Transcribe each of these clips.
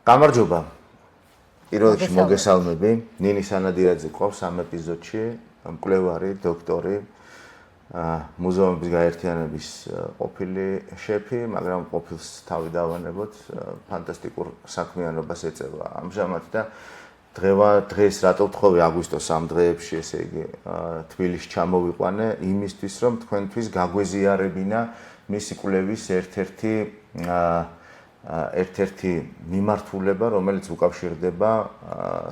გამარჯობა. პირველ რიგში მოგესალმები. ნინი სანადირაძე ყავს ამ ეპიზოდში, მკვლევარი, დოქტორი, მუზეუმების გაერთიანების ყოფილი შეფი, მაგრამ ყოფილს თავი დავანებოთ, ფანტასტიკურ საქმიანობას ეწევა ამჟამად და დღეს რატო ვთხოვი აგვისტოს ამ დღეებში, ესე იგი, თბილისში ჩამოვიყვანე იმისთვის, რომ თქვენთვის გაგვეზიარებინა მისი კვლევის ერთ-ერთი მიმართულება, რომელიც უკავშირდება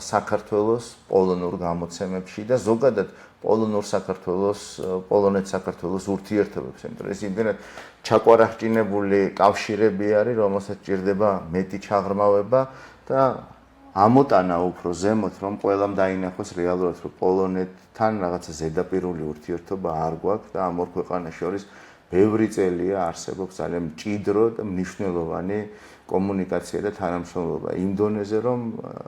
საქართველოს პოლონურ გამოცემებში და ზოგადად პოლონეთ საქართველოს ურთიერთობებს, იმიტომ რომ ეს იმდენად ჩაკვარახჭინებული კავშირები არის, რომელსაც ჭირდება მეტი ჩაღრმავება და ამოტანა უფრო ზემოთ, რომ ყველამ დაინახოს რეალურად, რომ პოლონეთთან რაღაცა ზედაპირული ურთიერთობა არ გვაქვს და ამ ორ ქვეყანას შორის ბევრი წელია არსებობს ძალიან მჭიდრო და მნიშვნელოვანი კომუნიკაცია და თანამშრომლობა იმ დონეზე, რომ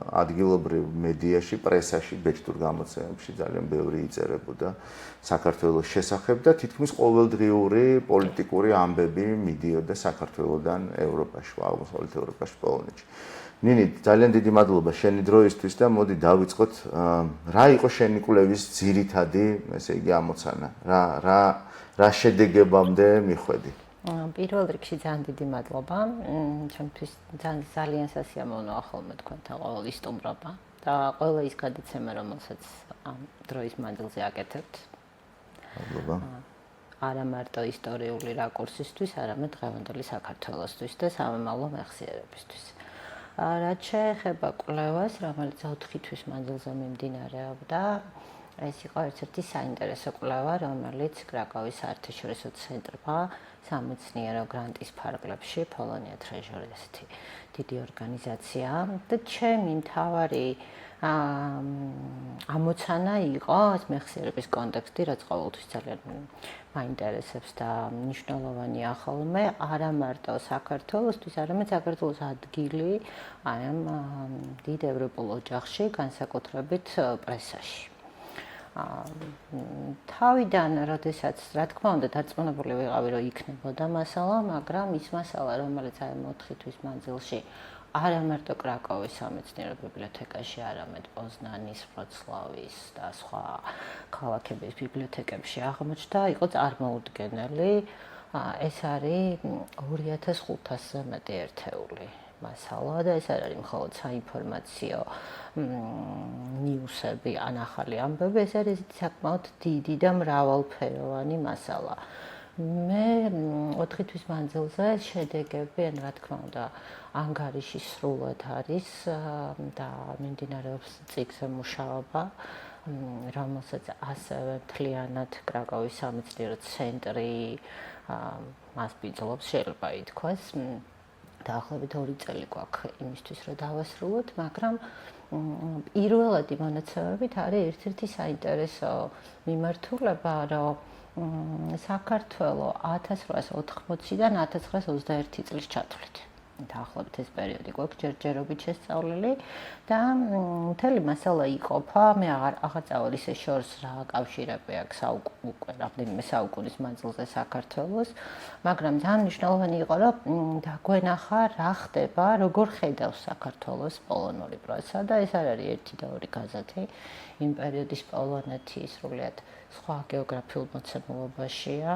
ადგილობრივ მედიაში, პრესაში, ბეჭდურ გამოცემებში ძალიან ბევრი იწერებოდა საქართველოს შესახებ და თითქმის ყოველდღიური პოლიტიკური ამბები მიდიოდა საქართველოდან ევროპაში, აღმოსავლეთ ევროპაში, პოლონეთში. ნინი, ძალიან დიდი მადლობა შენი დროისთვის და მოდი დავიწყოთ, რა იყო შენი კვლევის ძირითადი, ესე იგი, ამოცანა? რა შედეგებამდე მიხვედი? პირველ რიგში ძალიან დიდი მადლობა. ჩემთვის ძალიან სასიამოვნოა ხოლმე თქვენთან ყოველ სტუმრობა და ყველა ის გადაცემა, რომელსაც ამ დროის მანძილზე აკეთებთ. მადლობა. არა მარტო ისტორიული რაკურსისთვის, არამედ დღევანდელი საქართველოსთვის და სამომავლო მეხსიერებისთვის. რაც შეეხება კვლევას, რომელიც 4 თვის მანძილზე მიმდინარეობდა, ეს იყო ერთ-ერთი საინტერესო კვლევა, რომელიც კრაკოვის საერთაშორისო ცენტრმა სამეცნიერო გრანტის ფარგლებში, პოლონია ტრეჟორი ესეთი დიდი ორგანიზაცია და ჩემი მთავარი ამოცანა იყო მეხსიერების კონტექსტი, რაც ყოველთვის ძალიან მაინტერესებს და მნიშვნელოვანია ხოლმე, არა მარტო საქართველოსთვის, არამედ საქართველოს ადგილი აი ამ დიდ ევროპულ ოჯახში, განსაკუთრებით პრესაში. თავიდან, როდესაც, რა თქმა უნდა, დარწმუნებული ვიყავი, რომ იქნებოდა მასალა, მაგრამ ის მასალა, რომელიც აი 4 თვის მანძილში არა მარტო კრაკოვის სამეცნიერო ბიბლიოთეკაში, არამედ პოზნანის, ვროცლავის და სხვა ქალაქების ბიბლიოთეკებში აღმოჩნდა, იყო წარმოუდგენელი. ეს არის 2500-ზე მეტი ერთეული მასალა და ეს არ არის მხოლოდ საინფორმაციო ნიუსები, ან ახალი ამბები, ეს არის საკმაოდ დიდი და მრავალფეროვანი მასალა. მე 4 თვის მანძილზე შედეგები, ან რა თქმა უნდა, ანგარიში სრულად არის და მიმდინარეობს წიგნზე მუშაობა, რომელსაც ასევე მთლიანად კრაკოვის სამეცნიერო ცენტრი მასპინძლობს, შეიძლება ითქვას. დაახლოებით 2 წელი გვაქვს იმისთვის, რომ დავასრულოთ, მაგრამ პირველადი მონაცემებით არის ერთ-ერთი საინტერესო მიმართულება, რომ საქართველო 1880-დან 1921 წლის ჩათვლით. დაახლოებით ეს პერიოდი გვაქვს ჯერჯერობით შესწავლილი და მთელი მასალა იყოფა, მე აღარ წავალ ისე შორს რა კავშირები აქვს უკვე რამდენიმე საუკუნის მანძილზე საქართველოს, მაგრამ ძალიან მნიშვნელოვანი იყო, რომ დაგვენახა რა ხდება, როგორ ხედავს საქართველოს პოლონური პრესა და ეს არ არის ერთი და ორი გაზეთი. იმ პერიოდის პოლონეთი სრულიად სხვა გეოგრაფიულ მოცემულობაშია,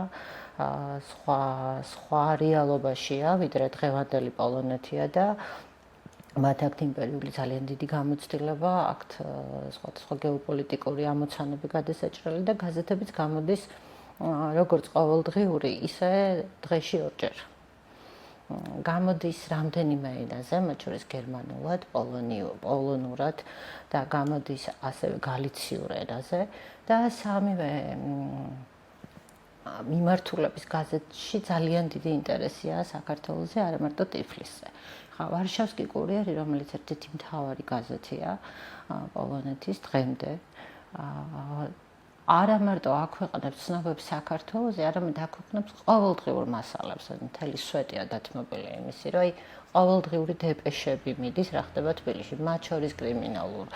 სხვა რეალობაშია, ვიდრე დღევანდელი პოლონეთია და მათ აქვთ იმპერიული ძალიან დიდი გამოცდილება, აქვთ სხვადასხვა გეოპოლიტიკური ამოცანები გადასაჭრელი და გაზეთებიც გამოდის როგორც ყოველდღიური, ისე დღეში 2 ჯერ. გამოდის რამდენიმე ენაზე, მათ შორის გერმანულად, პოლონურად და გამოდის ასევე გალიციურ ენაზე და სამივე მიმართულების გაზეთში ძალიან დიდი ინტერესია საქართველოზე, არა მარტო ტიფლისზე. ვარშავსკი კურიერი, რომელიც ერთ-ერთი მთავარი გაზეთია პოლონეთის დღემდე, არა მარტო აქვეყნებს ცნობებს საქართველოზე, არამედ აქვეყნებს ყოველდღიურ მასალებს, მთელი სვეტია დათმობილი იმისი, რომ ყოველდღიური დეპეშები მიდის, რა ხდება თბილისში, მათ შორის კრიმინალურ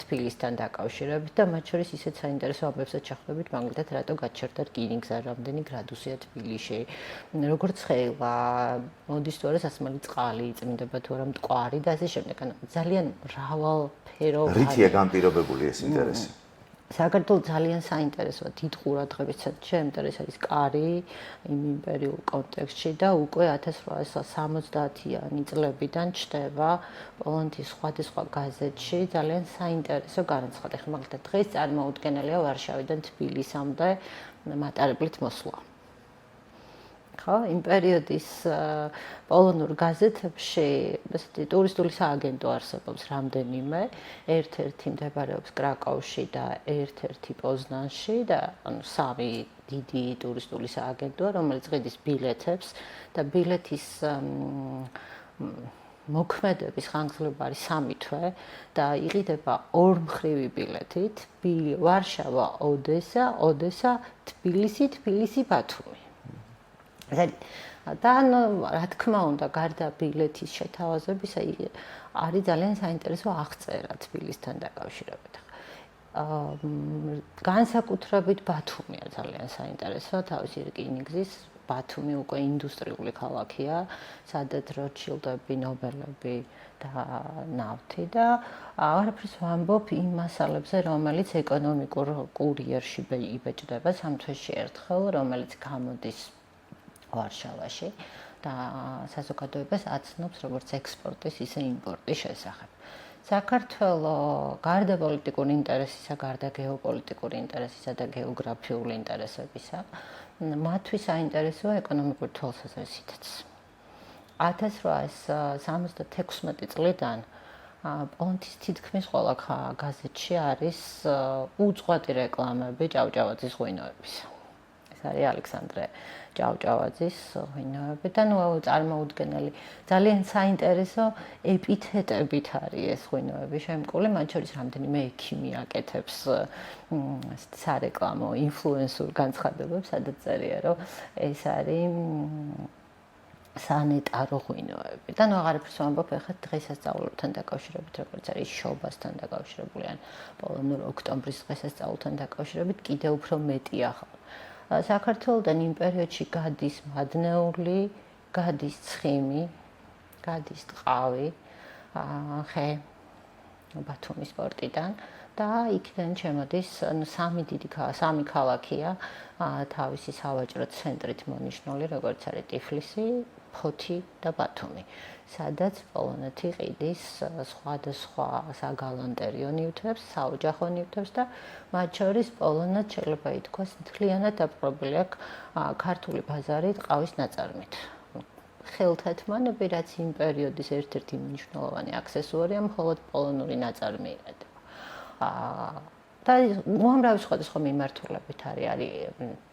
თბილისთან დაკავშირებით და მათ შორის ისეთ საინტერესო ამბებსაც ჩახვდებით, მაგალითად, რატო გაჩერდა რკინიგზა, რამდენი გრადუსია თბილისში, როგორც ცხელა, მოდის თუ არა სასმელი წყალი, იწმინდება თუ არა მტკვარი და ასე შემდეგ. ანუ ძალიან მრავალფეროვანი. რითია განპირობებული ეს ინტერესი? საქართველოს ძალიან საინტერესოა დიდ ყურადღებითაც შემდგარ ეს არის კარი იმ იმპერიულ კონტექსტში და უკვე 1870-იანი წლებიდან ჩნდება პოლონეთის სხვადასხვა გაზეთში ძალიან საინტერესო განაცხადი. ხა მაგალითად დღეს წარმოუდგენელია ვარშავიდან თბილისამდე მატარებლით მოსვლა. ხო, იმ პერიოდის პოლონურ გაზეთებში ესეთი ტურისტული სააგენტო არსებობს რამდენიმე, ერთ-ერთი მდებარეობს კრაკოვში და ერთ-ერთი პოზნანში და ანუ სამი დიდი ტურისტული სააგენტოა, რომელიც ყიდის ბილეთებს და ბილეთის მოქმედების ხანგრძლივობა არის 3 თვე და იყიდება ორმხრივი ბილეთით, ვარშავა, ოდესა, ოდესა, თბილისი, თბილისი, ბათუმი. და რა თქმა უნდა, გარდა ბილეთის შეთავაზებისა, არის ძალიან საინტერესო აღწერა თბილისთან დაკავშირებით. განსაკუთრებით ბათუმია ძალიან საინტერესო, თავისი რკინიგზის ბათუმი უკვე ინდუსტრიული ქალაქია, სადაც როთშილდები, ნობელები და ნავთი და აღარაფერს ვამბობ იმ მასალებზე, რომელიც ეკონომიკურ კურიერში იბეჭდება 3 თვეში ერთხელ, რომელიც გამოდის ვარშავაში და საზოგადოებას აცნობს როგორც ექსპორტის, ისე იმპორტის შესახებ. საქართველოს გარდა პოლიტიკური ინტერესისა, გარდა გეოპოლიტიკური ინტერესისა და გეოგრაფიული ინტერესებისა, მათთვის საინტერესოა ეკონომიკური თვალსაზრისითაც. 1876 წლიდან პოლონეთის თითქმის ყველა გაზეთში არის უწყვეტი რეკლამები ჭავჭავაძის ღვინოებისა. ეს არის ალექსანდრე ჭავჭავაძის ღვინოები და ნუ წარმოუდგენელი ძალიან საინტერესო ეპითეტებით არის ეს ღვინოები შემკული, მათ შორის რამდენიმე ექიმი აკეთებს სარეკლამო ინფლუენსურ განცხადებებს, სადაც წერია, რომ ეს არის სანეტარო ღვინოები. და ნუ აღარაფერს ვამბობ ახლა დღესასწაულთან დაკავშირებით, როგორც არის შობასთან დაკავშირებული ან პოლონურ ოქტომბრის დღესასწაულთან დაკავშირებით კიდევ უფრო მეტი ახლა. საქართველოსთან იმ პერიოდში გადის მადნეული, გადის ცხიმი, გადის ტყავი, ხე ბათუმის პორტიდან და იქიდან შემოდის სამი ქალაქია თავისი სავაჭრო ცენტრით მონიშნული, როგორც არის ტიფლისი, ფოთი და ბათუმი, სადაც პოლონეთი ყიდის სხვადასხვა საგალანტერიო ნივთებს, საოჯახო ნივთებს და მათ შორის პოლონეთ შეიძლება ითქვას მთლიანად დაპყრობილი აქვს ქართული ბაზარი ტყავის ნაწარმით. ხელთათმანები, რაც იმ პერიოდის ერთ-ერთი მნიშვნელოვანი აქსესუარია, მხოლოდ პოლონური ნაწარმი იყიდება. და უამრავი სხვადასხვა მიმართულებით არის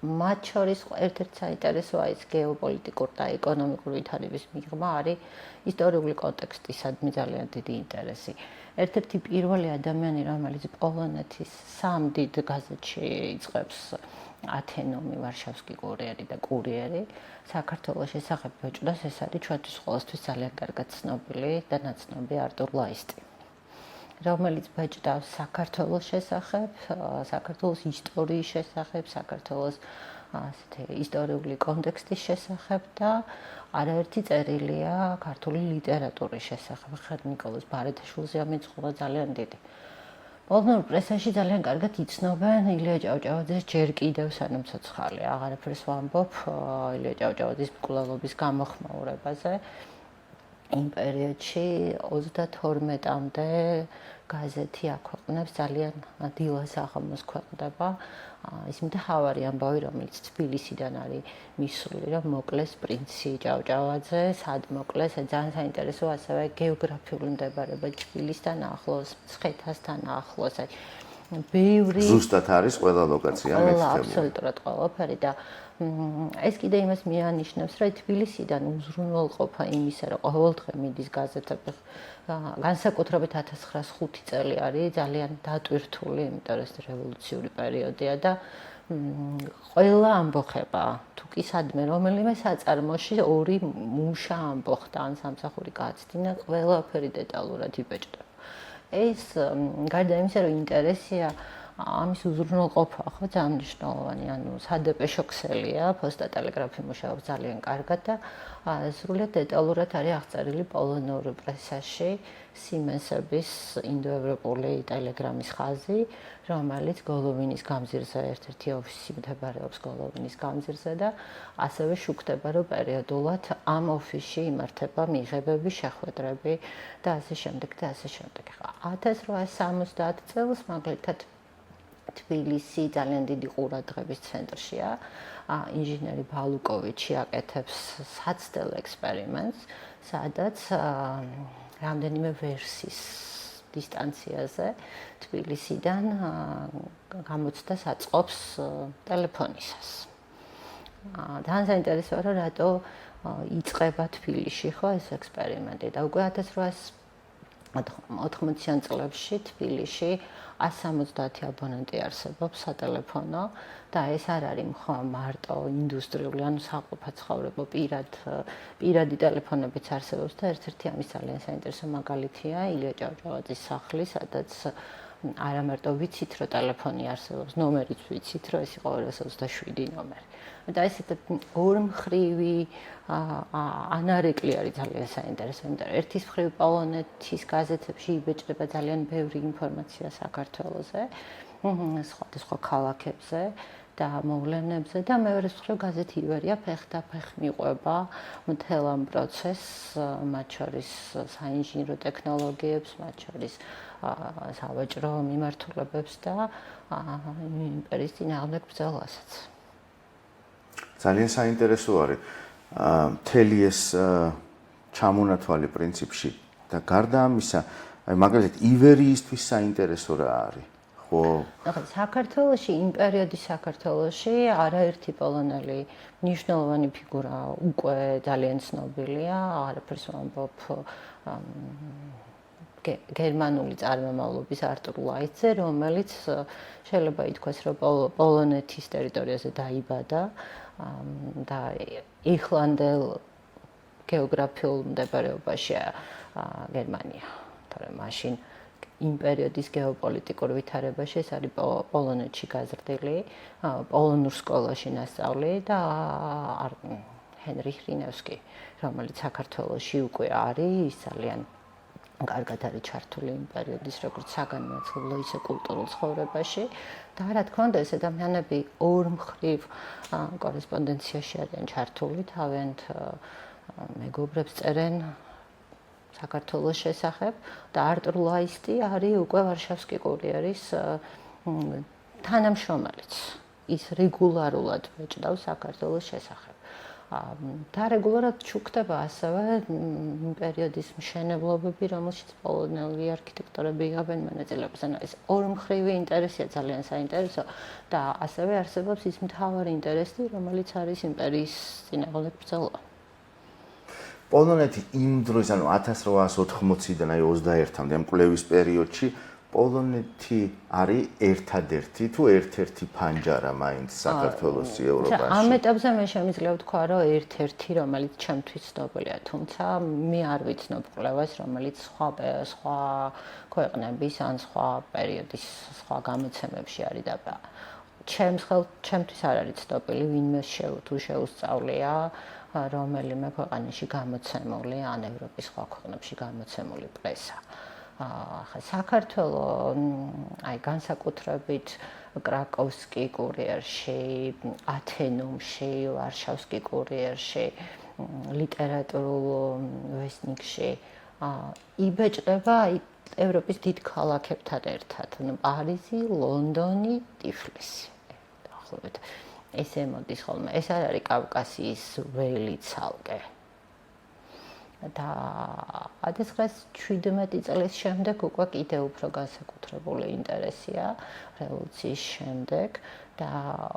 მათ შორის ერთ-ერთი საინტერესოა ის გეოპოლიტიკურ და ეკონომიკური ვითარების მიღმა არის ისტორიული კონტექსტისადმი ძალიან დიდი ინტერესი. ერთ-ერთი პირველი ადამიანი, რომელიც პოლონეთის 3 დიდ გაზეთში იწყებს ათენომი, ვარშავსკი კურიერი და კურიერი, საქართველოს შესახებ ბეჭდას, ეს არის ჩვენთვის ყოველთვის ძალიან კარგად ცნობილი და ნაცნობი არტურ ლაისტი, რომელიც ბეჭდავს საქართველოს შესახებ, საქართველოს ისტორიის შესახებ, საქართველოს ასეთი ისტორიული კონტექსტის შესახებ და არაერთი წერილია ქართული ლიტერატურის შესახებ. ხედ ნიკოლოზ ბარათაშვილზე ამეწყობა ძალიან დიდი. პოლონურ პრესაში ძალიან კარგად იცნობენ ილია ჭავჭავაძეს ჯერ კიდევ სანამ ცოცხალია. აღარაფერს ვამბობ ილია ჭავჭავაძის მკვლელობის გამოხმაურებაზე. იმ პერიოდში 32-მდე გაზეთი აქვეყნებს ძალიან დილას აღამოს ქვეყნდება. ის მთავარი ამბავი, რომელიც თბილისიდან არის მისული, რომ მოკლეს პრინცი ჭავჭავაძე, სად მოკლეს, ძალიან საინტერესოა ასევე გეოგრაფიული მდებარეობა თბილისთან ახლოს, მცხეთასთან ახლოს. ბევრი ზუსტად არის ყველა ლოკაცია მეთითებული. აბსოლუტურად ყველაფერი და ეს კიდე იმას მიანიშნებს, რომ თბილისიდან უზრუნველყოფა იმისა, რომ ყოველდღე მიდის გაზეთები, განსაკუთრებით 1905 წელი არის ძალიან დატვირთული, იმიტომ რომ ეს რევოლუციური პერიოდია და ყველა ამბოხება თუ კი სადმე რომელიმე საწარმოში ორი მუშა ამბოხდა ან სამსახური გაცდინა ყველაფერი დეტალურად იბეჭდება. ეს გარდა იმისა რომ ინტერესია ამის უზრუნველყოფა ხო ძალიან მნიშვნელოვანი, ანუ სადეპეშო ქსელია, პოსტა ტელეგრაფი მუშაობს ძალიან კარგად და სრულიად დეტალურად არის აღწერილი პოლონურ პრესაში Siemens-ების ინდოევროპული ტელეგრამის ხაზი, რომელიც გოლოვინის გამზირზე ერთ-ერთი ოფისი მდებარეობს გოლოვინის გამზირზე და ასევე შუქდება, რომ პერიოდულად ამ ოფისში იმართება მიღებები, შეხვედრები და ასე შემდეგ და ასე შემდეგ. 1870 წელს მაგალითად თბილისი ძალიან დიდი ყურადღების ცენტრშია. ინჟინერი ბალუკოვიჩი აკეთებს საცდელ ექსპერიმენტს, სადაც რამდენიმე ვერსის დისტანციაზე თბილისიდან გამოცდას აწყობს ტელეფონისას. ძალიან საინტერესოა, რომ რატო იწყება თბილისში ხო ეს ექსპერიმენტი და უკვე 1880-იან წლებში თბილისში 170 აბონენტი არსებობს სატელეფონო და ეს არ არის მხოლოდ მარტო ინდუსტრიული, ანუ საყოფაცხოვრებო პირადი ტელეფონებიც არსებობს და ერთ-ერთი ამის ძალიან საინტერესო მაგალითია ილია ჭავჭავაძის სახლი, სადაც არა მარტო ვიცით, რომ ტელეფონი არსებობს, ნომერიც ვიცით, რომ ეს იყო 227 ნომერი. და ეს ორმხრივი ანარეკლი არის ძალიან საინტერესო, იმიტომ რომ ერთის მხრივ პოლონეთის გაზეთებში იბეჭდება ძალიან ბევრი ინფორმაცია საქართველოზე, სხვადასხვა ქალაქებზე და მოვლენებზე და მეორეს მხრივ გაზეთი ივერია ფეხდაფეხ მიყვება მთელ ამ პროცესს, მათ შორის საინჟინრო ტექნოლოგიებს, მათ შორის სავაჭრო მიმართულებებს და იმპერიის წინააღმდეგ ბრძოლასაც. ძალიან საინტერესო არის მთელი ეს ჩამონათვალი პრინციპში და გარდა ამისა, აი მაგალითად ივერიისთვის საინტერესო რა არის? ხო, საქართველოში, იმ პერიოდის საქართველოში არაერთი პოლონელი მნიშვნელოვანი ფიგურა უკვე ძალიან ცნობილია, არაფერს ვამბობ გერმანული წარმომავლობის არტურ ლაიცზე, რომელიც შეიძლება ითქვას, რომ პოლონეთის ტერიტორიაზე დაიბადა და იხლანდელ გეოგრაფიულ მდებარეობაშია გერმანია. თორემ მაშინ იმ პერიოდის გეოპოლიტიკურ ვითარებაში ეს არის პოლონეთში გაზრდილი, პოლონურ სკოლაში ნასწავლი და ჰენრიხ რინევსკი, რომელიც საქართველოში უკვე არის ძალიან კარგად არის ჩართული იმ პერიოდის როგორც საგანმანათლებლო, ისე კულტურულ ცხოვრებაში და რა თქმა უნდა ეს ადამიანები ორმხრივ კორესპონდენციაში არიან ჩართული, თავიანთ მეგობრებს წერენ საქართველოს შესახებ და არტურ ლაისტი არის უკვე ვარშავსკი კურიერის თანამშრომელიც. ის რეგულარულად მეჭდავს საქართველოს შესახებ. და რეგულარულად ჩუქდება ასევე პერიოდის მშენებლობები, რომელშიც პოლონელი არქიტექტორები იღებენ მონაწილეობას. ანუ ეს ორმხრივი ინტერესია ძალიან საინტერესო და ასევე არსებობს ის მთავარი ინტერესი, რომელიც არის იმპერიის წინააღმდეგ ბრძოლა. პოლონეთი იმ დროს, ანუ 1880-დან აი 21-მდე ამ კვლევის პერიოდში პოლონეთი არის ერთადერთი თუ ერთ-ერთი ფანჯარა მაინც საქართველოს ევროპაში. ამ ეტაპზე მე შემიძლია ვთქვა, რომ ერთ-ერთი, რომელიც ჩემთვის ცნობილია, თუმცა მე არ ვიცნობ კვლევას, რომელიც სხვა ქვეყნების ან სხვა პერიოდის სხვა გამოცემებში არის და ჩემთვის არ არის ცნობილი, ვინმე თუ შეუსწავლია რომელიმე ქვეყანაში გამოცემული ან ევროპის სხვა ქვეყნებში გამოცემული პრესა. საქართველოს აი განსაკუთრებით კრაკოვსკი კურიერში, ათენუმში, ვარშავსკი კურიერში, ლიტერატურულ ვესნიკში იბეჭდება ევროპის დიდ ქალაქებთან ერთად, ანუ პარიზი, ლონდონი, ტიფლისი. დაახლოებით ესე მოდის ხოლმე. ეს არ არის კავკასიის ველი ცალკე. და 1917 წლის შემდეგ უკვე კიდევ უფრო განსაკუთრებული ინტერესია რევოლუციის შემდეგ და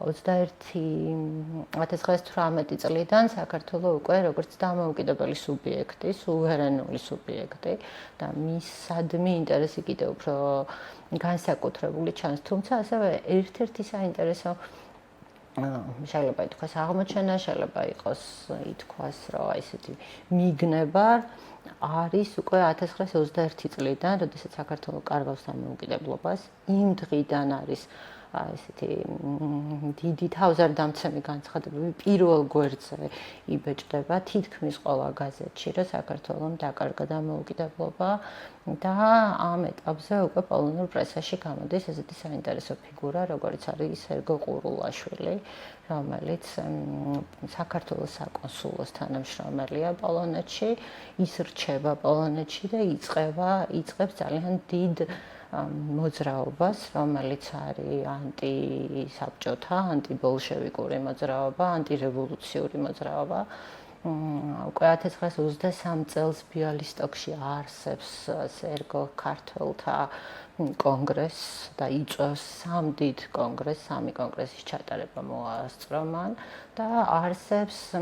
1918 წლიდან საქართველოს უკვე როგორც დამოუკიდებელი სუბიექტი, სუვერენული სუბიექტი და მისადმი ინტერესი კიდევ უფრო განსაკუთრებული ჩანს. თუმცა ასევე ერთ-ერთი საინტერესო შეიძლება ითქვას აღმოჩენა, შეიძლება იყოს ითქვას, რომ ესეთი მიგნება არის უკვე 1921 წლიდან, როდესაც საქართველოს კარგავს დამოუკიდებლობას, იმ დღიდან არის ესეთი დიდი თავზარდამცემი განცხადებები პირველ გვერდზე იბეჭდება თითქმის ყველა გაზეთში, რომ საქართველოს დაკარგა დამოუკიდებლობა და ამ ეტაპზე უკვე პოლონურ პრესაში გამოდის ესეთი საინტერესო ფიგურა, როგორც არის სერგო ყურულაშვილი, რომელიც საქართველოს საკონსულოს თანამშრომელია პოლონეთში, ის რჩება პოლონეთში და იწყებს ძალიან დიდ მოძრაობას, რომელიც არის ანტისაბჭოთა, ანტიბოლშევიკური მოძრაობა, ანტირევოლუციური მოძრაობა. უკვე 1923 წელს ბიალისტოკში არსებს სერგო ქართველთა კონგრესს და იწვევს სამ დიდ კონგრესს, სამი კონგრესის ჩატარება მოასწრო მან და არსებს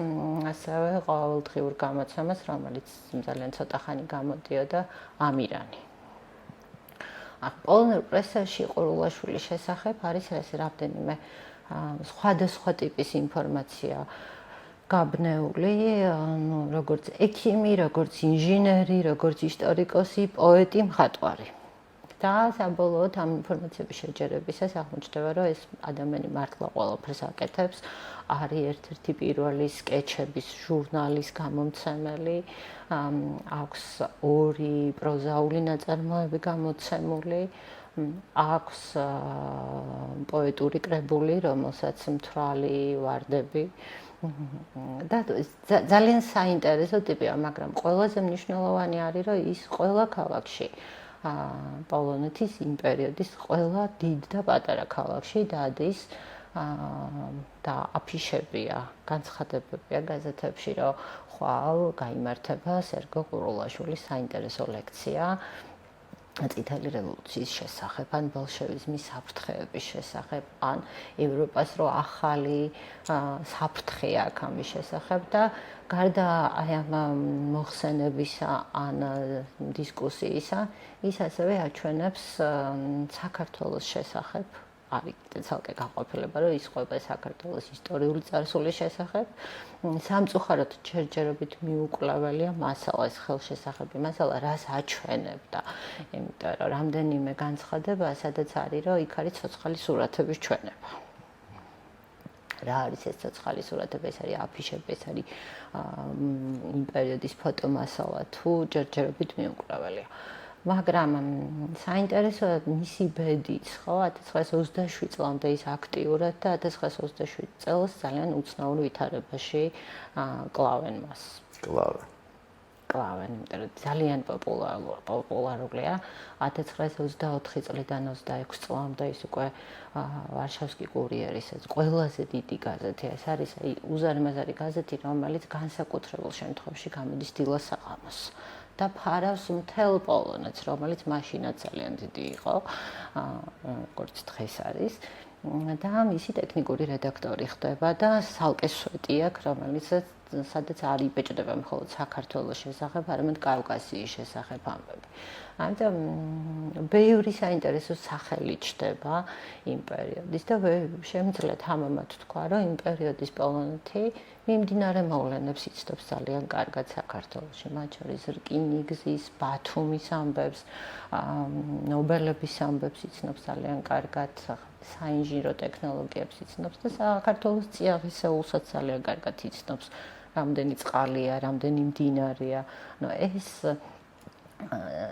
ასევე ყოველდღიურ გამოცემას, რომელიც ძალიან ცოტა ხანი გამოდიოდა ამირანი. პოლონურ პრესაში ყურულაშვილის შესახებ არის რამდენიმე სხვადასხვა ტიპის ინფორმაცია გაბნეული, როგორც ექიმი, როგორც ინჟინერი, როგორც ისტორიკოსი, პოეტი, მხატვარი. და საბოლოოდ ამ ინფორმაციების შეჯერებისას აღმოჩნდება, რომ ეს ადამიანი მართლა ყველაფერს აკეთებს, არის ერთ-ერთი პირველი სკეჩების ჟურნალის გამომცემელი, აქვს 2 პროზაული ნაწარმოები გამოცემული, აქვს პოეტური კრებული, რომელსაც მთვრალი ვარდები და ძალიან საინტერესო ტიპია, მაგრამ ყველაზე მნიშვნელოვანი არის, რომ ის ყველა ქალაქში პოლონეთის იმ პერიოდის ყველა დიდ და პატარა ქალაქში დადის და აფიშებია, განცხადებებია გაზეთებში, რომ ხვალ გაიმართება სერგო ყურულაშვილის საინტერესო ლექცია წითელი რევოლუციის შესახებ, ან ბოლშევიზმის საფრთხეების შესახებ, ან ევროპას რო ახალი საფრთხე აქვს ამის შესახებ და გარდა აი ამ მოხსენებისა ან დისკუსიისა, ის ასევე აჩვენებს საქართველოს შესახებ არის ცალკე გაყოფილება, რომ ის ყვება საქართველოს ისტორიული წარსულის შესახებ. სამწუხაროდ ჯერჯერობით მიუკლეველია მასალა, ეს ხელშესახები მასალა, რას აჩვენებდა. იმიტომ რომ რამდენიმე განცხადება, სადაც არის, რომ იქ არის ცოცხალი სურათების ჩვენება. რა არის ეს ცოცხალი სურათები, ეს არის აფიშები, ეს არის იმ პერიოდის ფოტომასალა, თუ ჯერჯერობით მიუკლეველია. მაგრამ საინტერესოა მისი ბედიც, ხო, 1927 წლამდე ის აქტიურად და 1927 წელს ძალიან უცნაურ ვითარებაში კლავენ მას. კლავენ, იმიტომ რომ ძალიან პოპულარულია. 1924 წლიდან 26 წლამდე ის უკვე ვარშავსკი კურიერის ყველაზე დიდი გაზეთი. ეს არის უზარმაზარი გაზეთი, რომელიც განსაკუთრებულ შემთხვევაში გამოდის დილას საღამოს. და ფარავს მთელ პოლონეთს, რომელიც მაშინაც ძალიან დიდი იყო, როგორც დღეს არის. და მისი ტექნიკური რედაქტორი ხდება და სალკე სვეტი აქვს, რომელიც სადაც არ იბეჭდება მხოლოდ საქართველოს შესახებ, არამედ კავკასიის შესახებ ამბები. ამიტომ ბევრი საინტერესო სახელი ჩდება იმ პერიოდის და შემიძლია თამამად თქვა, რომ იმ პერიოდის პოლონეთი მიმდინარე მოვლენებს იცნობს ძალიან კარგად საქართველოში, მათ შორის რკინიგზის, ბათუმის ამბებს, ნობელების ამბებს იცნობს ძალიან კარგად, საინჟინრო ტექნოლოგიებს იცნობს და საქართველოს წიაღისეულსაც ძალიან კარგად იცნობს, რამდენი წყალია, რამდენი მდინარეა. ეს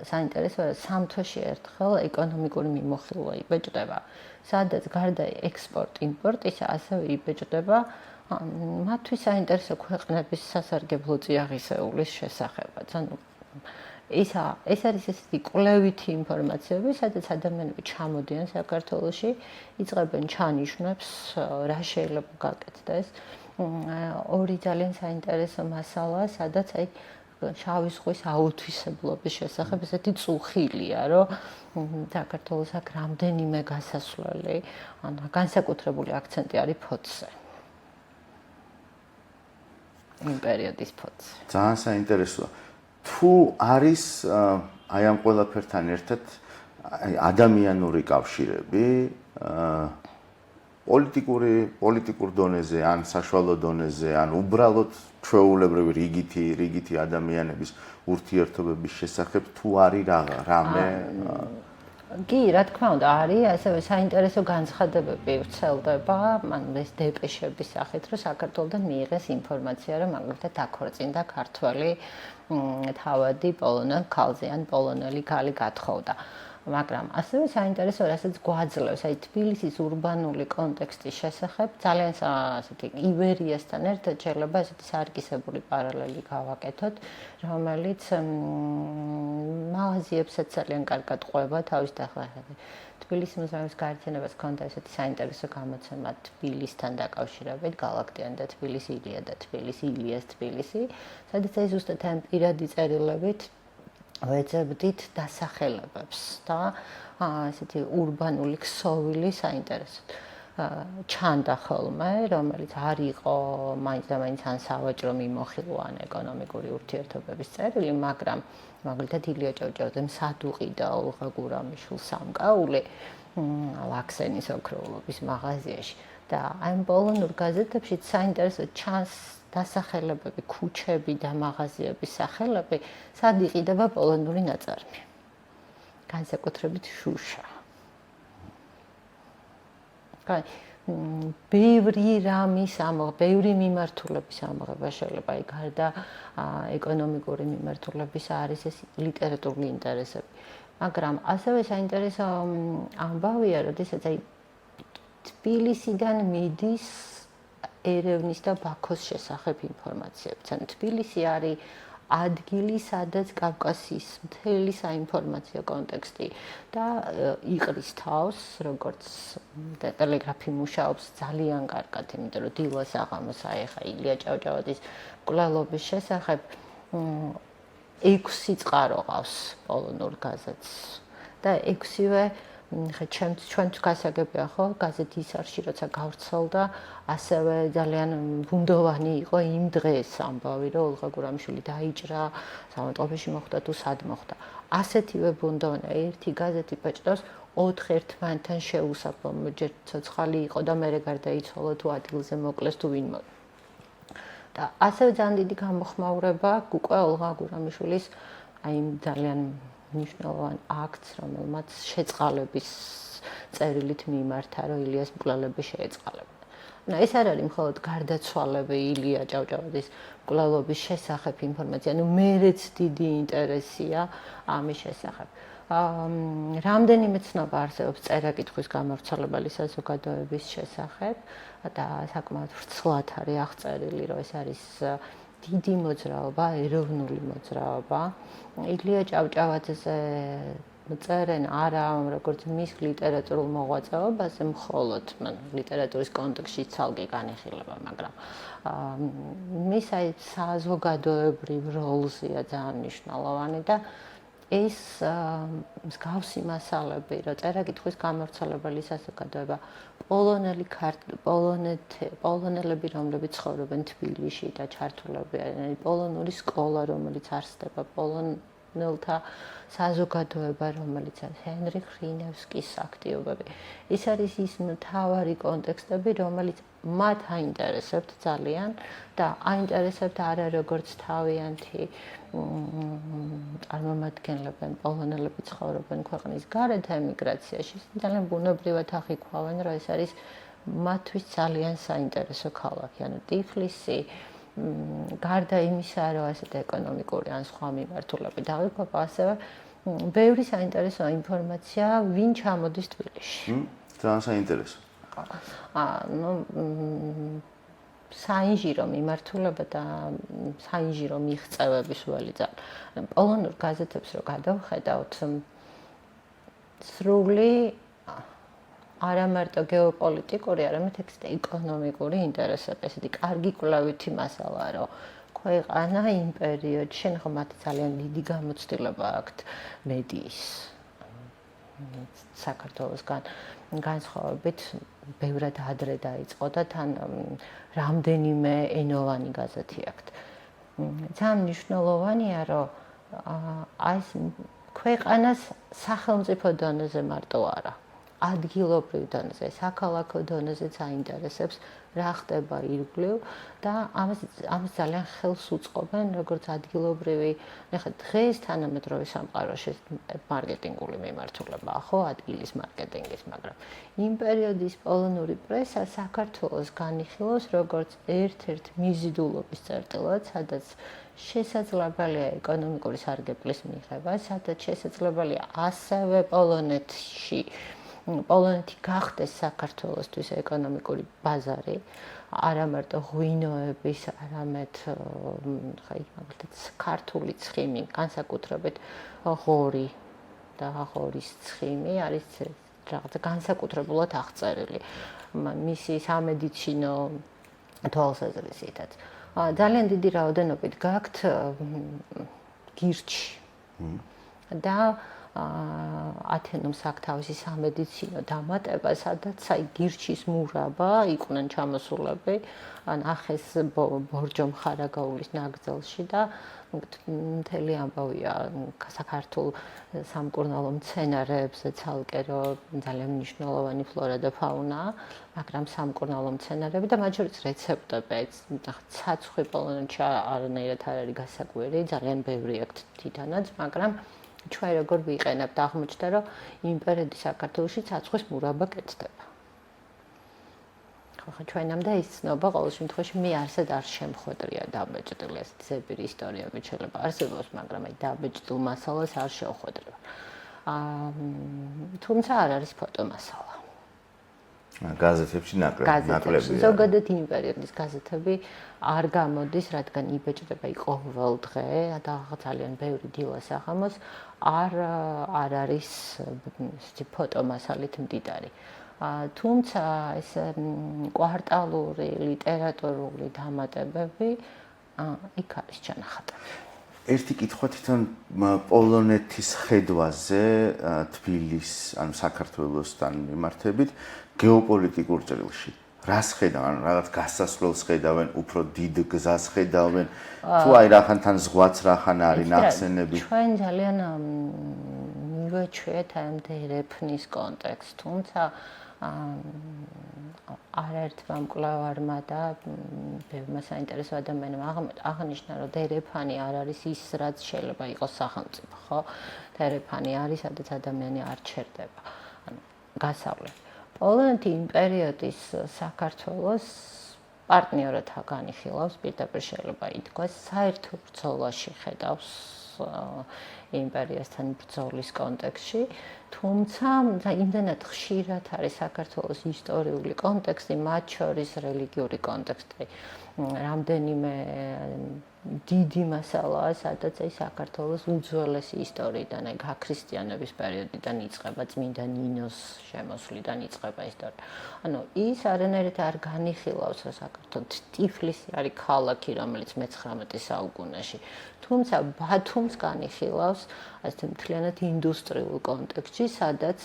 საინტერესოა, სამ თვეში ერთხელ ეკონომიკური მიმოხილვა იბეჭდება, სადაც გარდა ექსპორტ-იმპორტისა ასევე იბეჭდება მათთვის საინტერესო ქვეყნების სასარგებლო წიაღისეულის შესახებაც. ანუ ეს არის ესეთი კვლევითი ინფორმაციები, სადაც ადამიანები ჩამოდიან საქართველოში, იწყებენ ჩანიშვნებს, რა შეიძლება გაკეთდეს. ორი ძალიან საინტერესო მასალა, სადაც აი შავი ზღვის აუთვისებლობის შესახებ ესეთი წუხილია, რომ საქართველოს აქ რამდენიმე გასასვლელი, ანუ განსაკუთრებული აქცენტი არის ფოცზე. იმ პერიოდის ფოცზე. ძალიან საინტერესოა. თუ არის აი ამ ყველაფერთან ერთად ადამიანური კავშირები პოლიტიკურ დონეზე, ან საშუალო დონეზე, ან უბრალოდ ჩვეულებრივი რიგითი ადამიანების ურთიერთობების შესახებ თუ არის რამე კი, რა თქმა უნდა, არის ასევე საინტერესო განცხადებები ვრცელდება, ეს დეპეშების სახით, რომ საქართველოსთან მიიღეს ინფორმაცია, რომ მაგალითად აქორწინდა ქართველი თავადი პოლონელ ქალზე ან პოლონელი ქალი გათხოვდა. მაგრამ ასევე საინტერესო, რასაც გვაძლევს, აი თბილისის ურბანული კონტექსტის შესახებ, ძალიან ასეთი ივერიასთან ერთად შეიძლება ასეთი სარგისებული პარალელი გავაკეთოთ, რომელიც მაღაზიებსაც ძალიან კარგად ყვება თავის დაახლოებით. თბილისის მუზეუმის გაერთიანებას ჰქონდა ესეთი საინტერესო გამოცემა თბილისთან დაკავშირებით, გალაქტიანი და თბილისი, ილია და თბილისი, ილიას თბილისი, სადაც აი ზუსტად ამ პირადი წერილებით ვეძებდით დასახელებებს და ესეთი ურბანული ქსოვილი საინტერესოდ ჩანდა ხოლმე, რომელიც არ იყო მაინც ან სავაჭრო მიმოხილვა ან ეკონომიკური ურთიერთობების წერილი, მაგრამ მაგალითად ილია ჭავჭავაძემ სადუყი და ოლღა გურამიშვილ სამკაული ლაქსენის ოქროულობის მაღაზიაში და ამ პოლონურ გაზეთებში საინტერესოდ ჩანს დასახელებები, ქუჩები და მაღაზიების სახელები, სად იყიდება პოლონური ნაწარმი. განსაკუთრებით შუშა. ბევრი რამის ბევრი მიმართულების ამოღება შეიძლება იქ გარდა ეკონომიკური მიმართულების არის ეს ლიტერატურული ინტერესები. მაგრამ ასევე საინტერესო ამბავია, როდესაც აი თბილისიდან მიდის ერევნის და ბაქოს შესახებ ინფორმაციები. ან თბილისი არის ადგილი, სადაც კავკასიის მთელი საინფორმაციო კონტექსტი და იყრის თავს, როგორც ტელეგრაფი მუშაობს ძალიან კარგად, იმიტომ რომ დილას აღამოს აიხა ილია ჭავჭავაძის მკვლელობის შესახებ 6 წყარო ყავს პოლონურ გაზეთს და 6-ვე ჩვენც გასაგებია ხო გაზეთი ისარში როცა გავრცელდა ასევე ძალიან ბუნდოვანი იყო იმ დღეს ამბავი რომ ოლღა გურამიშვილი დაიჭრა სამონტყოფეში მოხვდა თუ სად მოხვდა ასეთივე ბუნდოვანი ერთი გაზეთი პეჭდავს 4 ერთმანეთთან შეუსაბამო ჯერ ცოცხალი იყო და მერე გარდაიცვალა თუ ადგილზე მოკლეს თუ ვინ და ასევე ძალიან დიდი გამოხმაურება უკვე ოლღა გურამიშვილის აი ძალიან ნიშნულოვან აქტს, რომელმაც შეწყალების წერილით მიმართა, რომ ილიას მკვლელები შეეწყალებინა. ეს არ არის მხოლოდ გარდაცვალები ილია ჭავჭავაძის მკვლელობის შესახებ ინფორმაცია, მერეც დიდი ინტერესია ამის შესახებ. რამდენიმე ცნობა არსებობს წერა-კითხვის გამავრცელებელი საზოგადოების შესახებ და საკმაოდ ვრცლად არის აღწერილი, რომ ეს არის დიდი მოძრაობა, ეროვნული მოძრაობა. ილია ჭავჭავაძეზე წერენ არა როგორც მის ლიტერატურულ მოღვაწეობაზე მხოლოდ, ლიტერატურის კონტექსტში ცალკე განიხილება, მაგრამ მის აი საზოგადოებრივ როლზეა ძალიან მნიშვნელოვანი და ეს მსგავსი მასალები, რომ წერა-კითხვის გამავრცელებელი საზოგადოება პოლონელები, რომლებიც ცხოვრობენ თბილისში და ჩართულები არიან, პოლონური სკოლა, რომელიც არსდება, პოლონელთა საზოგადოება, რომელიც არის ჰენრიხ ხრინევსკის აქტივობები. ეს არის ის მთავარი კონტექსტები, რომელიც მათ აინტერესებთ ძალიან და აინტერესებთ არა როგორც თავიანთი წარმომადგენლები, პოლონელები ცხოვრობენ ქვეყნის გარეთ ემიგრაციაში, ძალიან ბუნებრივად აღიქვავენ, რომ ეს არის მათთვის ძალიან საინტერესო ქალაქი, ანუ ტიფლისი გარდა იმისა, რომ ასეთ ეკონომიკური ან სხვა მიმართულებით აღიქვება, ასევე ბევრი საინტერესო ინფორმაცია, ვინ ჩამოდის თბილისში. ძალიან საინტერესო. საინჟირო მიმართულება და საინჟირო მიღწევების ველი ძალიან. პოლონურ გაზეთებს რო გადავხედავთ, სრული არა მარტო გეოპოლიტიკური, არამედ ეკონომიკური ინტერესები, ესეთი კარგი კვლევითი მასალაა, რომ ქვეყანა იმ პერიოდში, ხო მათ ძალიან დიდი გამოცდილება აქვთ მედიის საქართველოსგან განსხვავებით ბევრად ადრე დაიწყო და თან რამდენიმე ენოვანი გაზეთი აქვთ. ძალიან მნიშვნელოვანია, რომ ეს ქვეყანას სახელმწიფო დონეზე მარტო არა, ადგილობრივ დონეზე, საქალაქო დონეზეც აინტერესებს რა ხდება ირგვლივ და ამას ძალიან ხელს უწყობენ როგორც ადგილობრივი, ნახე დღეს თანამედროვე სამყაროში მარკეტინგული მიმართულებაა, ხო, ადგილის მარკეტინგის, მაგრამ იმ პერიოდის პოლონური პრესა საქართველოს განიხილავს როგორც ერთ-ერთ მიზიდულობის წერტილად, სადაც შესაძლებელია ეკონომიკური სარგებლის მიღება, სადაც შესაძლებელია ასევე პოლონეთი გახდეს საქართველოსთვის ეკონომიკური ბაზარი, არა მარტო ღვინოების, არამედ მაგალითად ქართული ცხიმი, განსაკუთრებით ღორი და ღორის ცხიმი არის რაღაცა განსაკუთრებულად აღწერილი. მისი სამედიცინო თვალსაზრისითაც. ძალიან დიდი რაოდენობით გაქვთ გირჩი. და ათენოს აქ თავისი სამედიცინო დამატება, სადაც აი გირჩის მურაბა იყვნენ ჩამოსულები, ან ახეს ბორჯომ ხარაგაულის ნაკრძალში და მთელი ამბავია საქართველ სამკურნალო მცენარეებზე ცალკე რომ ძალიან მნიშვნელოვანი ფლორა და ფაუნა, მაგრამ სამკურნალო მცენარეები და მათ შორის რეცეპტები, ცაცხვი პოლონეთში არანაირად არ არის გასაკვირი, ძალიან ბევრი აქვს თითანაც, მაგრამ ჩვენ როგორ ვიყენებთ, აღმოჩნდა რომ იმ პერიოდის საქართველოში ცაცხვის მურაბა კეთდება. ხო, ჩვენამდე ის ცნობა ყოველ შემთხვევაში მე არსად არ შემხვედრია დაბეჭდილი ეს ზებირი ისტორიები შეიძლება არსებობს, მაგრამ აი დაბეჭდილ მასალას არ შევხვედრია. თუმცა არ არის ფოტომასალა. გაზეთებში ნაკლებია. ზოგადად იმ პერიოდის გაზეთები არ გამოდის, რადგან იბეჭდება ყოველ დღე და ძალიან ბევრი დილა საღამოს არ არის ფოტომასალით მდიდარი. თუმცა ეს კვარტალური ლიტერატურული დამატებები იქ არის ჩანახატები. ერთი კითხვა თვითონ პოლონეთის ხედვაზე თბილის, ანუ საქართველოსთან მიმართებით გეოპოლიტიკურ ჭრილში. რას ხედავენ, რაღაც გასასვლელს ხედავენ, უფრო დიდ გზას ხედავენ, თუ აი რახანთან ზღვაც რახან არის ნახსენები. ჩვენ ძალიან მივაჩვიეთ ამ დერეფნის კონტექსტს, თუმცა არაერთმა მკვლევარმა და ბევრმა საინტერესო ადამიანმა აღნიშნა, რომ დერეფანი არ არის ის, რაც შეიძლება იყოს სახელმწიფო, ხო? დერეფანი არის, სადაც ადამიანი არ ჩერდება. ანუ გასავლელი. პოლონეთი იმ პერიოდის საქართველოს პარტნიორად განიხილავს, პირდაპირ შეიძლება ითქვას, საერთო ბრძოლაში ხედავს იმპერიასთან ბრძოლის კონტექსტში, თუმცა იმდენად ხშირად არის საქართველოს ისტორიული კონტექსტი, მათ შორის რელიგიური კონტექსტი, რამდენიმე დიდი მასალაა, სადაც აი საქართველოს უძველესი ისტორიიდან, აი გაქრისტიანების პერიოდიდან იწყება, წმინდა ნინოს შემოსვლიდან იწყება ისტორია. ანუ ის არანაირად არ განიხილავს, რომ საქართველოს ტიფლისი არის ქალაქი, რომელიც მე-19 საუკუნეში, თუმცა ბათუმს განიხილავს ასე მთლიანად ინდუსტრიულ კონტექსტში, სადაც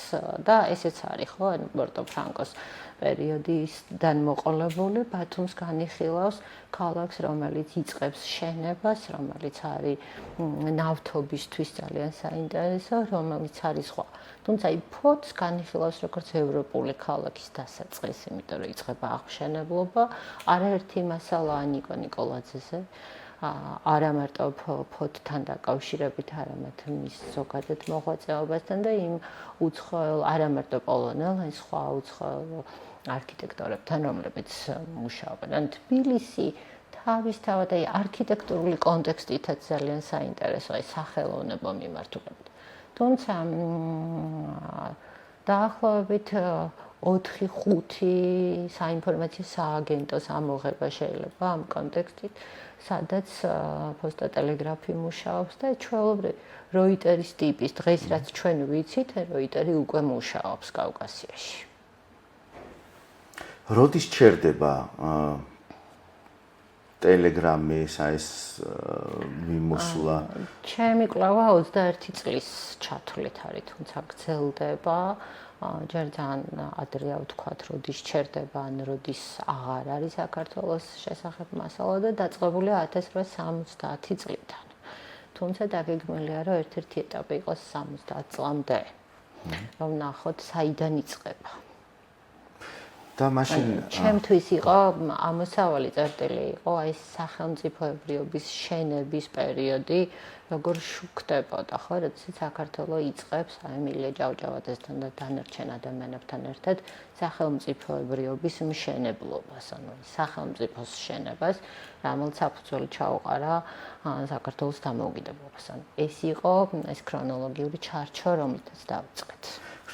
და ესეც არის, ხო, ანუ პორტო-ფრანკოს პერიოდიდან მოყოლებული ბათუმს განიხილავს ქალაქს, რომელიც იწყებს შენებას, რომელიც არის ნავთობისთვის ძალიან საინტერესო, რომელიც არის სხვა. თუმცა აი ფოთს განიხილავს როგორც ევროპული ქალაქის დასაწყისი, იმიტომ რომ იწყება აღმშენებლობა, არაერთი მასალაა ნიკო ნიკოლაძეზე. არა მარტო ფოთთან დაკავშირებით, არამედ მის ზოგადად მოღვაწეობასთან და იმ უცხოელ, არა მარტო პოლონელ, აი სხვა უცხოელ არქიტექტორებთან, რომლებიც მუშაობენ. ან თბილისი თავისთავად აი არქიტექტურული კონტექსტითაც ძალიან საინტერესოა, აი სახელოვნებო მიმართულებით. თუმცა დაახლოებით 4-5 საინფორმაციო სააგენტოს ამოღება შეიძლება ამ კონტექსტით, სადაც ფოსტატელეგრაფი მუშაობს და ჩვეულებრივ როიტერის ტიპის დღეს რაც ჩვენ ვიცით, როიტერი უკვე მუშაობს კავკასიაში. როდის ჩერდება ტელეგრამის ეს მიმოსვლა? ჩემი კვლევა 21 წლის ჩათვლით არის, თუმცა გრძელდება. ჯერ ძალიან ადრეა ვთქვათ, როდის ჩერდება, ან როდის აღარ არის საქართველოს შესახებ მასალა და დაწყებულია 1870 წლიდან. თუმცა დაგეგმილია, რომ ერთ-ერთი ეტაპი იყოს 70 წლამდე. რომ ნახოთ საიდან იწყება. და მაშინ ჩემთვის იყო ამოსავალი წერტილი იყო აი სახელმწიფოებრიობის შენების პერიოდი, როგორ შუქდებოდა, ხო, როდესაც საქართველოს იწყებს აი მილია ჭავჭავაძესთან და დანარჩენ ადამიანებთან ერთად სახელმწიფოებრიობის მშენებლობას, ანუ სახელმწიფოს შენებას, რომელიც საფუძველი ჩაუყარა საქართველოს დამოუკიდებლობას. ანუ ეს იყო ეს ქრონოლოგიური ჩარჩო, რომელთაც დავიწყეთ.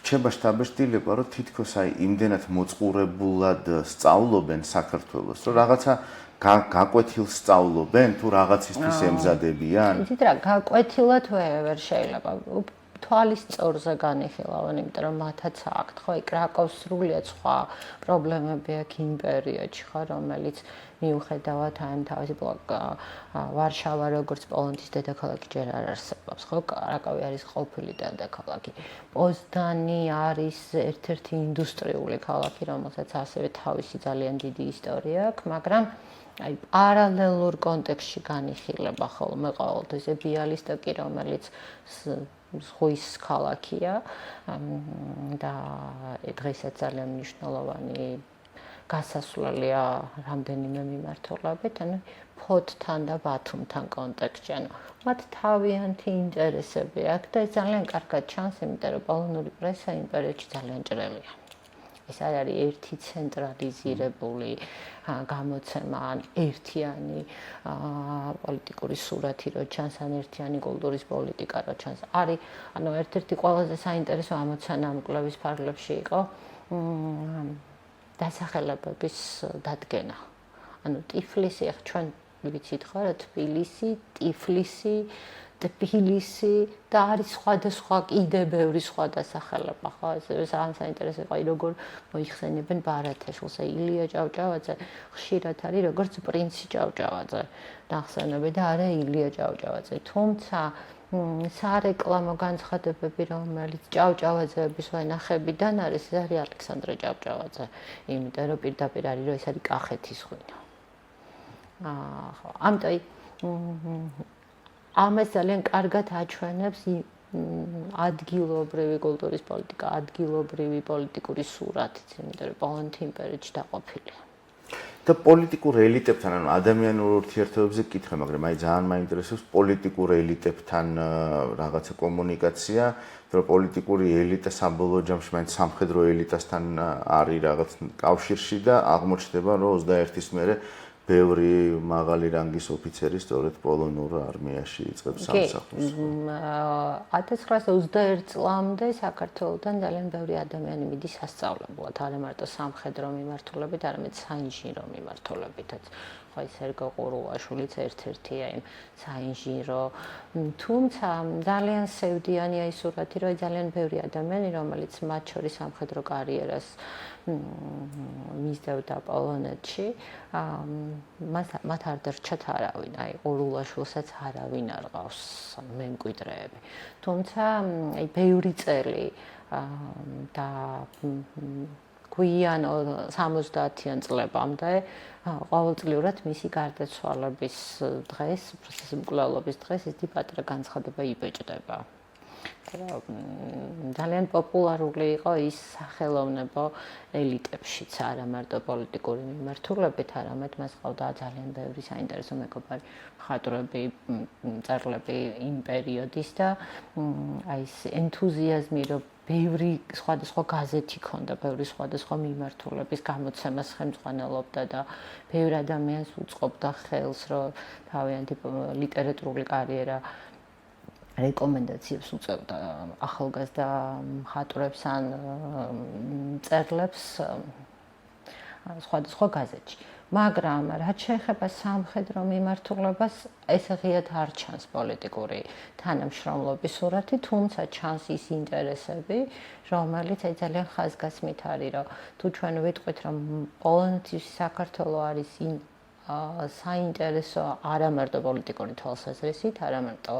რჩება შთაბეჭდილება, რომ თითქოს აი იმდენად მოწყურებულად სწავლობენ საქართველოს, რომ რაღაცა გაკვეთილს სწავლობენ თუ რაღაცისთვის ემზადებიან? იცით რა, გაკვეთილად ვერ შეიძლება. თვალის წორზე განიხილავენ, იმიტომ რომ მათაც აქვთ, ხო, კრაკოვს სრულიად სხვა პრობლემები აქვს იმ პერიოდში, ხო, რომელიც მიუხედავად ამ თავისი ვარშავა როგორც პოლონეთის დედაქალაქი ჯერ არ არსებობს, ხო, კრაკოვი არის ყოფილი დედაქალაქი. პოზნანი არის ერთ-ერთი ინდუსტრიული ქალაქი, რომელსაც ასევე თავისი ძალიან დიდი ისტორია აქვს, მაგრამ აი პარალელურ კონტექსტში განიხილება ხოლმე ყოველთვის ბიალისტოკი, რომელიც ზღვის ქალაქია და დღესაც ძალიან მნიშვნელოვანი გასასვლელია რამდენიმე მიმართულებით, ანუ ფოთთან და ბათუმთან კონტექსტში, ანუ მათ თავიანთი ინტერესები აქვს და ეს ძალიან კარგად ჩანს, იმიტომ რომ პოლონური პრესა იმ პერიოდში ძალიან ჭრელია. ეს არ არის ერთი ცენტრალიზირებული გამოცემა, ან ერთიანი პოლიტიკური სურათი, რო ჩანს, ან ერთიანი კულტურის პოლიტიკა, რო ჩანს. არის, ანუ ერთ-ერთი ყველაზე საინტერესო ამოცანა ამ კვლევის ფარგლებში იყო დასახელებების დადგენა. ანუ ტიფლისი, ახლა ჩვენ ვიცით ხო რა თბილისი, ტიფლისი, თბილისი და არის სხვადასხვა კიდე ბევრი სხვა დასახელება, ხო? ეს საინტერესო იყო, როგორ მოიხსენებენ ბარათაშვილს, ილია ჭავჭავაძე ხშირად არის როგორც პრინცი ჭავჭავაძე ნახსენები და არა ილია ჭავჭავაძე. თუმცა სარეკლამო განცხადებები, რომელიც ჭავჭავაძეების ვენახებიდან არის, ეს არის ალექსანდრე ჭავჭავაძე, იმიტომ რომ პირდაპირ არის, რომ ეს არის კახეთის ღვინო. ხო, ამიტომ ამას ძალიან კარგად აჩვენებს ადგილობრივი კულტურის პოლიტიკა, ადგილობრივი პოლიტიკური სურათიც, იმიტომ რომ პოლონეთი იმ პერიოდში დაყოფილია. და პოლიტიკურ ელიტებთან, ანუ ადამიანურ ურთიერთობებზე კითხე, მაგრამ აი ძალიან მაინტერესებს პოლიტიკურ ელიტებთან რაღაცა კომუნიკაცია, რომ პოლიტიკური ელიტა საბოლოო ჯამში მაინც სამხედრო ელიტასთან არის რაღაც კავშირში და აღმოჩნდება, რომ 21-ის მერე ბევრი მაღალი რანგის ოფიცერი სწორედ პოლონურ არმიაში იწყებს სამსახურს. 1921 წლამდე საქართველოსთან ძალიან ბევრი ადამიანი მიდის სასწავლებლად, არა მარტო სამხედრო მიმართულებით, არამედ საინჟინრო მიმართულებითაც. ხო, სერგო ყურულაშვილიც ერთ-ერთია იმ საინჟინრო. თუმცა ძალიან სევდიანია ის სურათი, რომ ძალიან ბევრი ადამიანი, რომელიც მათ შორის სამხედრო კარიერას მისდევდა პოლონეთში, მათ არ დარჩათ არავინ, აი ყურულაშვილსაც არავინ არ ყავს მემკვიდრეები. თუმცა აი ბევრი წელი და გვიან 70-იან წლებამდე ყოველწლიურად მისი გარდაცვალების დღეს, მკვლელობის დღეს ის პატარა განცხადება იბეჭდება. ძალიან პოპულარული იყო ის სახელოვნებო ელიტებშიც, არა მარტო პოლიტიკური მიმართულებით, არამედ მას ყავდა ძალიან ბევრი საინტერესო მეგობარი მხატვრები, მწერლები იმ პერიოდის და აი ეს ენთუზიაზმი, რომ ბევრი სხვადასხვა გაზეთი ქონდა, ბევრი სხვადასხვა მიმართულების გამოცემას ხელმძღვანელობდა და ბევრი ადამიანს უწყობდა ხელს, რომ თავიანთი ლიტერატურული კარიერა რეკომენდაციებს უწევდა ახალგაზრდა მხატვრებს ან მწერლებს სხვადასხვა გაზეთში. მაგრამ რაც შეეხება სამხედრო მიმართულებას, ეს ღიად არ ჩანს პოლიტიკური თანამშრომლობის სურათი, თუმცა ჩანს ის ინტერესები, რომელიც აი ძალიან ხაზგასმით არის, რომ თუ ჩვენ ვიტყვით, რომ პოლონეთის საქართველოს არის საინტერესო არა მარტო პოლიტიკური თვალსაზრისით, არა მარტო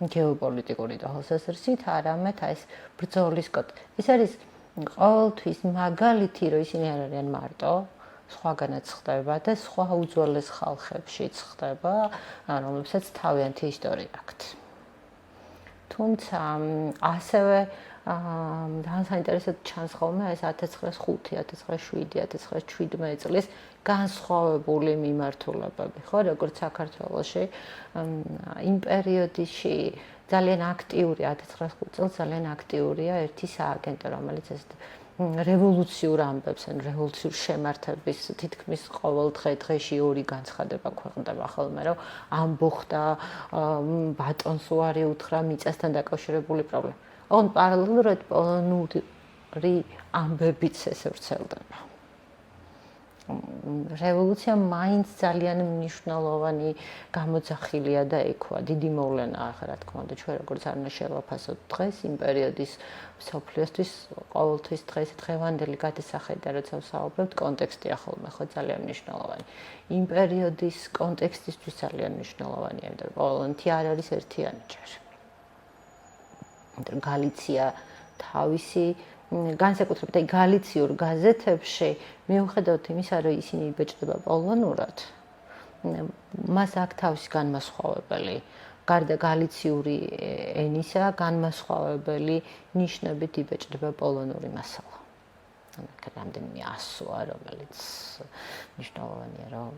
გეოპოლიტიკური თვალსაზრისით, არამედ ეს ბრძოლის კოდ. ეს არის ყოველთვის მაგალითი, რომ ისინი არ არიან მარტო, სხვაგანაც ხდება და სხვა უძველეს ხალხებშიც ხდება, რომლებსაც თავიანთი ისტორია აქვთ. თუმცა ასევე ძალიან საინტერესოდ ჩანს ხოლმე ეს 1905, 1907, 1917 წლის განსხვავებული მიმართულებები, ხო, როგორც საქართველოში იმ პერიოდში ძალიან აქტიური 1905 წელს ძალიან აქტიურია ერთი სააგენტო, რომელიც ეს რევოლუციურ ამბებს, ან რევოლუციურ შემართების თითქმის ყოველ დღეში ორი განცხადება ქვეყნდება ხოლმე, რომ ამბოხდა ბატონს უარი უთხრა მიწასთან დაკავშირებული პრობლემა. On parallelურად პოლონური ამბებიც ესე ვრცელდება. რევოლუცია მაინც ძალიან მნიშვნელოვანი გამოძახილია და ექვა დიდი მოვლენაა, ახლა რა თქმა უნდა, ჩვენ როგორც არ უნდა შევაფასოთ დღეს იმ პერიოდის მსოფლიოსთვის ყოველთვის დღევანდელი გადასახედა, როცა ვსაუბრობთ, კონტექსტია ხოლმე ხო ძალიან მნიშვნელოვანი. იმ პერიოდის კონტექსტისთვის ძალიან მნიშვნელოვანია, იმიტომ რომ პოლონეთი არ არის ერთიანი ჯერ. გალიცია თავისი განსაკუთრებით აი გალიციურ გაზეთებში მიუხედავად იმისა, რომ ისინი იბეჭდება პოლონურად, მას აქვს თავისი განმასხვავებელი. გარდა გალიციური ენისა, განმასხვავებელი ნიშნებით იბეჭდება პოლონური მასალა. რამდენიმე ასოა, რომელიც მნიშვნელოვანია, რომ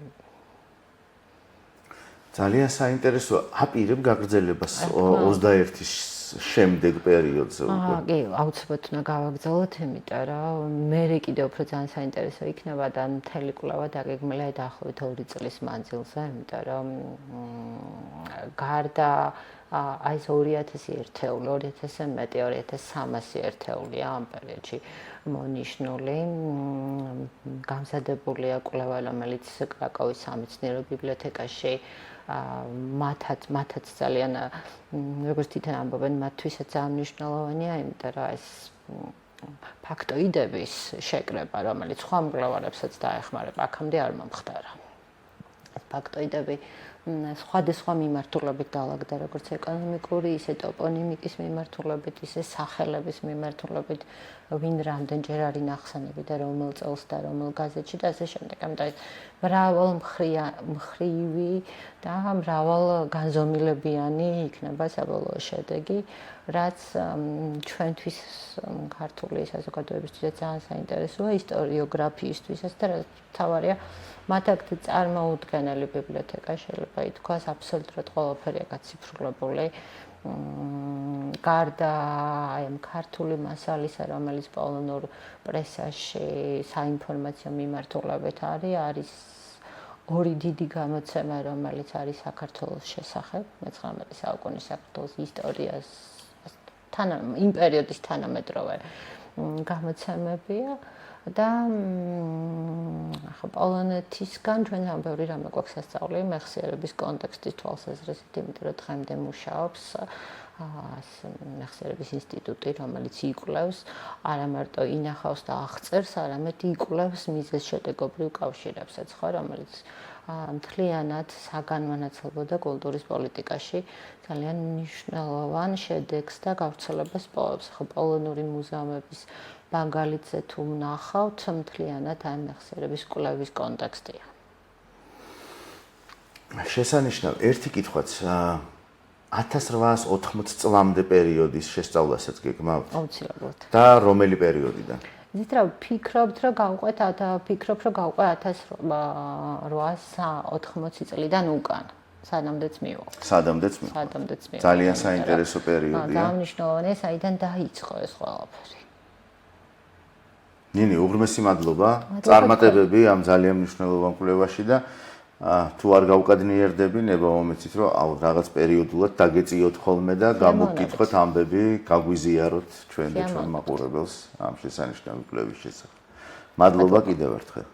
ძალიან საინტერესოა. აპირებ გაგრძელებას 21-ის შემდეგ პერიოდზე უკვე. კი, აუცილებლად უნდა გავაგრძელოთ, იმიტომ რომ მე კიდევ უფრო ძალიან საინტერესო იქნება და მთელი კვლევა დაგეგმილია დაახლოებით 2 წლის მანძილზე, იმიტომ რომ გარდა აი ეს 2000 ერთეული, 2000-ზე მეტი 2300 ერთეულია ამ პერიოდში მონიშნული. გამზადებულია კვლევა, რომელიც კრაკოვის სამეცნიერო ბიბლიოთეკაში მათაც ძალიან როგორც თვითონ ამბობენ, მათთვისაც ძალიან მნიშვნელოვანია, იმიტომ რომ ეს ფაქტოიდების შეკრება, რომელიც სხვა მკვლევარებსაც დაეხმარება, აქამდე არ მომხდარა. ფაქტოიდები სხვადასხვა მიმართულებით დაალაგდა, როგორც ეკონომიკური, ისე ტოპონიმიკის მიმართულებით, ისე სახელების მიმართულებით, ვინ რამდენჯერ არის ნახსენები და რომელ წელს და რომელ გაზეთში და ასე შემდეგ. ამიტომ მრავალმხრივი და მრავალგანზომილებიანი იქნება საბოლოო შედეგი, რაც ჩვენთვის ქართული საზოგადოებისთვის ძალიან საინტერესოა, ისტორიოგრაფიისთვისაც და თავარია მათ აქ წარმოუდგენელი ბიბლიოთეკა შეიძლება ითქვას, აბსოლუტურად ყველაფერია გაციფრულებული. გარდა აი ამ ქართული მასალისა, რომელიც პოლონურ პრესაში საინფორმაციო მიმართულებით არის ორი დიდი გამოცემა, რომელიც არის საქართველოს შესახებ, 19 საუკუნის საქართველოს ისტორიას იმ პერიოდის თანამედროვე გამოცემებია და ახლა პოლონეთისგან ჩვენ ამ ბევრი რამე გვაქვს სასწავლი მეხსიერების კონტექსტის თვალსაზრისით, იმიტომ რომ დღემდე მუშაობს მეხსიერების ინსტიტუტი, რომელიც იკვლევს არა მარტო ინახავს და აღწერს, არამედ იკვლევს მიზეზ-შედეგობრივ კავშირებსაც, ხო, რომელიც მთლიანად საგანმანათლებლო და კულტურის პოლიტიკაში ძალიან მნიშვნელოვან შედეგს და გავრცელებას პოვებს. ხო, პოლონური მუზეუმების მაგალითზე თუ ვნახავთ, მთლიანად ამ მეხსიერების კვლევის კონტექსტია. შესანიშნავი ერთი კითხვაც 1880 წლამდე პერიოდის შესწავლასაც გეგმავთ? აუცილებლად. და რომელი პერიოდიდან? იცით რა, ვფიქრობ, რომ გავყვეთ 1880 წლიდან უკან. სანამდეც მივა. სადამდეც მივა. ძალიან საინტერესო პერიოდია. ძალიან მნიშვნელოვანია, საიდან დაიწყო ეს ყველაფერი. ნინი, უღრმესი მადლობა. წარმატებები ამ ძალიან მნიშვნელოვან კვლევაში და თუ არ გავუკადნიერდები, ნება მომეცით, რომ რაღაც პერიოდულად დაგეწიოთ ხოლმე და გამოგკითხოთ ამბები, გაგვიზიაროთ ჩვენ და ჩვენ მაყურებელს ამ შესანიშნავი კვლევის შესახებ. მადლობა კიდევ ერთხელ.